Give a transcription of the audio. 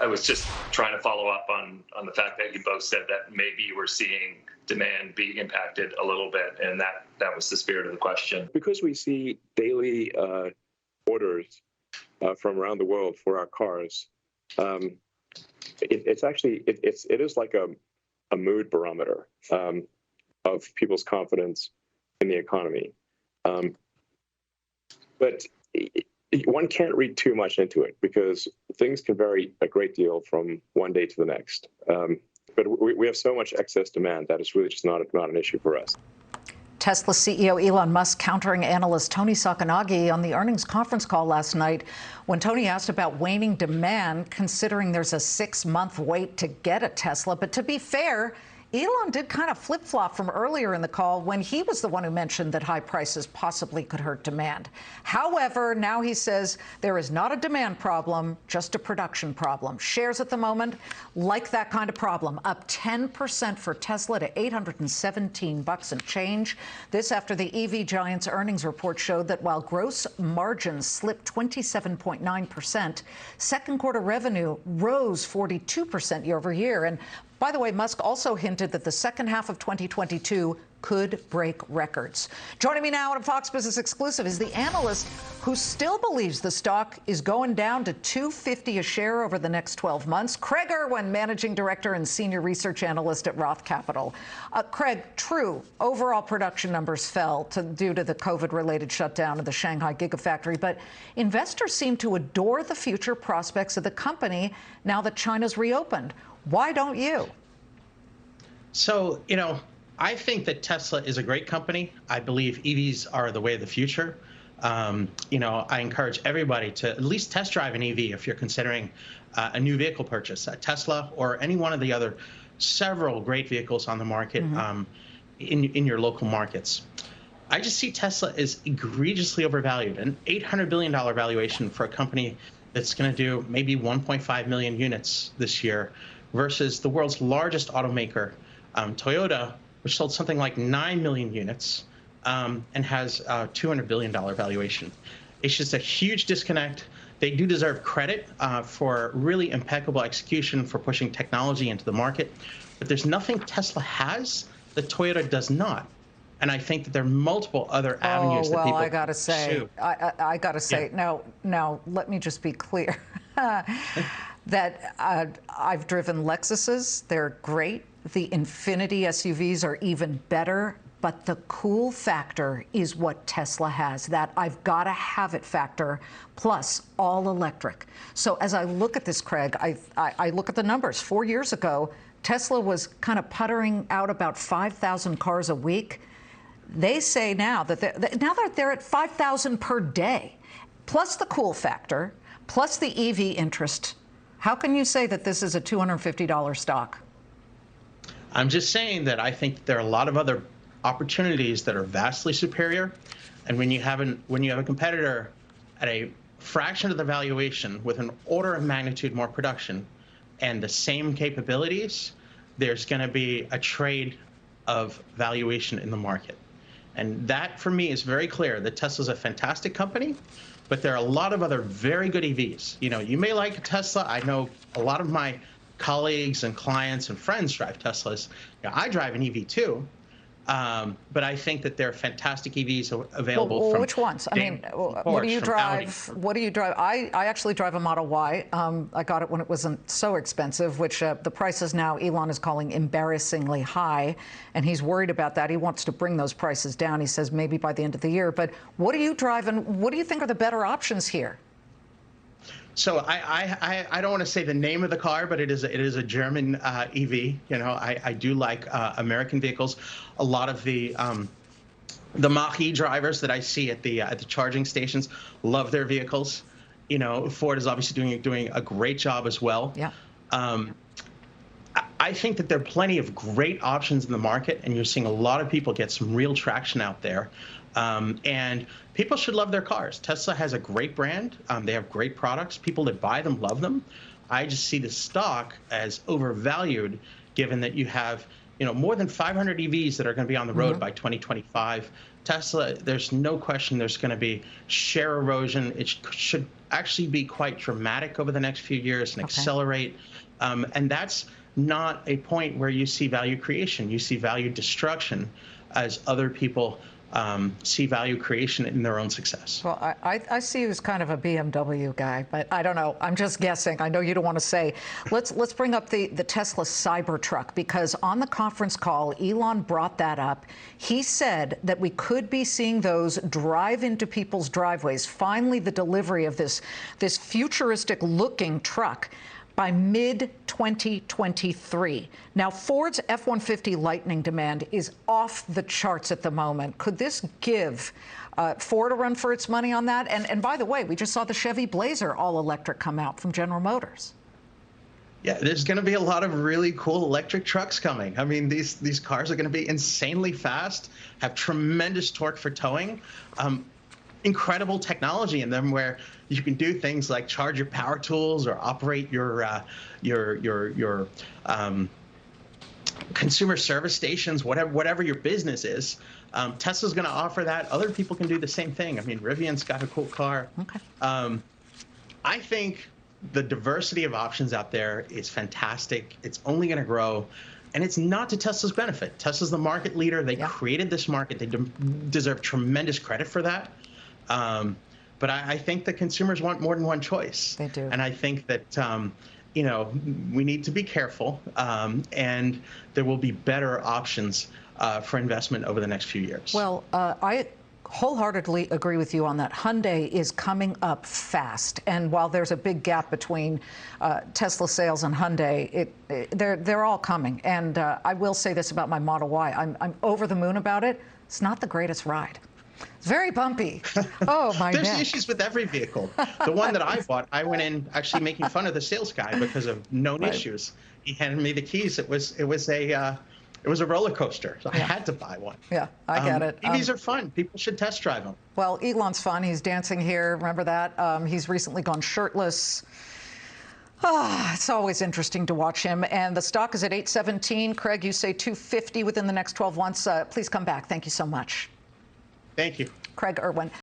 I was just trying to follow up on the fact that you both said that maybe you were seeing demand being impacted a little bit, and that was the spirit of the question. Because we see daily orders from around the world for our cars, it is like a mood barometer of people's confidence in the economy. But one can't read too much into it because things can vary a great deal from one day to the next. But we have so much excess demand that it's really just not an issue for us. Tesla CEO Elon Musk countering analyst Tony Sacconaghi on the earnings conference call last night when Tony asked about waning demand, considering there's a 6-month wait to get a Tesla. But to be fair, Elon did kind of flip-flop from earlier in the call when he was the one who mentioned that high prices possibly could hurt demand. However, now he says there is not a demand problem, just a production problem. Shares at the moment, like that kind of problem, up 10% for Tesla to $817 and change. This after the EV giant's earnings report showed that while gross margins slipped 27.9%, second quarter revenue rose 42% year over year. And by the way, Musk also hinted that the second half of 2022 could break records. Joining me now on a Fox Business exclusive is the analyst who still believes the stock is going down to $250 a share over the next 12 months. Craig Irwin, managing director and senior research analyst at Roth Capital. Craig, true, overall production numbers fell due to the COVID-related shutdown of the Shanghai Gigafactory, but investors seem to adore the future prospects of the company now that China's reopened. Why don't you? So, I think that Tesla is a great company. I believe EVs are the way of the future. I encourage everybody to at least test drive an EV if you're considering a new vehicle purchase, a Tesla or any one of the other several great vehicles on the market in your local markets. I just see Tesla as egregiously overvalued, an $800 billion valuation for a company that's going to do maybe 1.5 million units this year, versus the world's largest automaker, Toyota, which sold something like 9 million units and has a $200 billion valuation. It's just a huge disconnect. They do deserve credit for really impeccable execution for pushing technology into the market, but there's nothing Tesla has that Toyota does not. And I think that there are multiple other avenues that people I gotta say, pursue. I gotta say, Yeah. now, let me just be clear. That I've driven Lexuses. They're great. The Infinity SUVs are even better. But the cool factor is what Tesla has, that I've got to have it factor, plus all electric. So as I look at this, Craig, I look at the numbers. 4 years ago, Tesla was kind of puttering out about 5,000 cars a week. They say now that they're at 5,000 per day, plus the cool factor, plus the EV interest. How can you say that this is a $250 stock? I'm just saying that I think there are a lot of other opportunities that are vastly superior. And when you have a competitor at a fraction of the valuation with an order of magnitude more production and the same capabilities, there's going to be a trade of valuation in the market. And that, for me, is very clear that Tesla's a fantastic company, but there are a lot of other very good EVs. You may like a Tesla. I know a lot of my colleagues and clients and friends drive Teslas. I drive an EV too. But I think that there are fantastic EVs available. From which ones? I mean, what do you drive? What do you drive? I actually drive a Model Y. I got it when it wasn't so expensive, which the prices now Elon is calling embarrassingly high, and he's worried about that. He wants to bring those prices down. He says maybe by the end of the year. But what do you drive, and what do you think are the better options here? So I don't want to say the name of the car, but it is a German EV. I do like American vehicles. A lot of the Mach-E drivers that I see at the charging stations love their vehicles. Ford is obviously doing a great job as well. Yeah. I think that there are plenty of great options in the market, and you're seeing a lot of people get some real traction out there. And people should love their cars. Tesla has a great brand. They have great products. People that buy them love them. I just see the stock as overvalued, given that you have more than 500 EVs that are going to be on the road by 2025. Tesla, there's no question there's going to be share erosion. It should actually be quite dramatic over the next few years and accelerate. And that's not a point where you see value creation. You see value destruction as other people see value creation in their own success. Well, I see you as kind of a BMW guy, but I don't know. I'm just guessing. I know you don't want to say. Let's bring up the Tesla Cybertruck, because on the conference call, Elon brought that up. He said that we could be seeing those drive into people's driveways. Finally, the delivery of this futuristic-looking truck by mid-2023. Now, Ford's F-150 Lightning demand is off the charts at the moment. Could this give Ford a run for its money on that? And by the way, we just saw the Chevy Blazer all-electric come out from General Motors. Yeah, there's going to be a lot of really cool electric trucks coming. I mean, these cars are going to be insanely fast, have tremendous torque for towing. Incredible technology in them where you can do things like charge your power tools or operate your consumer service stations, whatever your business is. Tesla's going to offer that. Other people can do the same thing. I mean, Rivian's got a cool car. Okay. I think the diversity of options out there is fantastic. It's only going to grow. And it's not to Tesla's benefit. Tesla's the market leader. They created this market. They deserve tremendous credit for that. But I think the consumers want more than one choice. They do. And I think that, we need to be careful, and there will be better options for investment over the next few years. Well, I wholeheartedly agree with you on that. Hyundai is coming up fast. And while there's a big gap between Tesla sales and Hyundai, they're all coming. And I will say this about my Model Y. I'm over the moon about it. It's not the greatest ride. It's very bumpy. Oh, my There's neck. issues with every vehicle. The one that I bought, I went in actually making fun of the sales guy because of known issues. He handed me the keys. It was a roller coaster. So I had to buy one. Yeah, I get it. EVs are fun. People should test drive them. Well, Elon's fun. He's dancing here. Remember that? He's recently gone shirtless. It's always interesting to watch him. And the stock is at 817. Craig, you say 250 within the next 12 months. Please come back. Thank you so much. Thank you. Craig Irwin.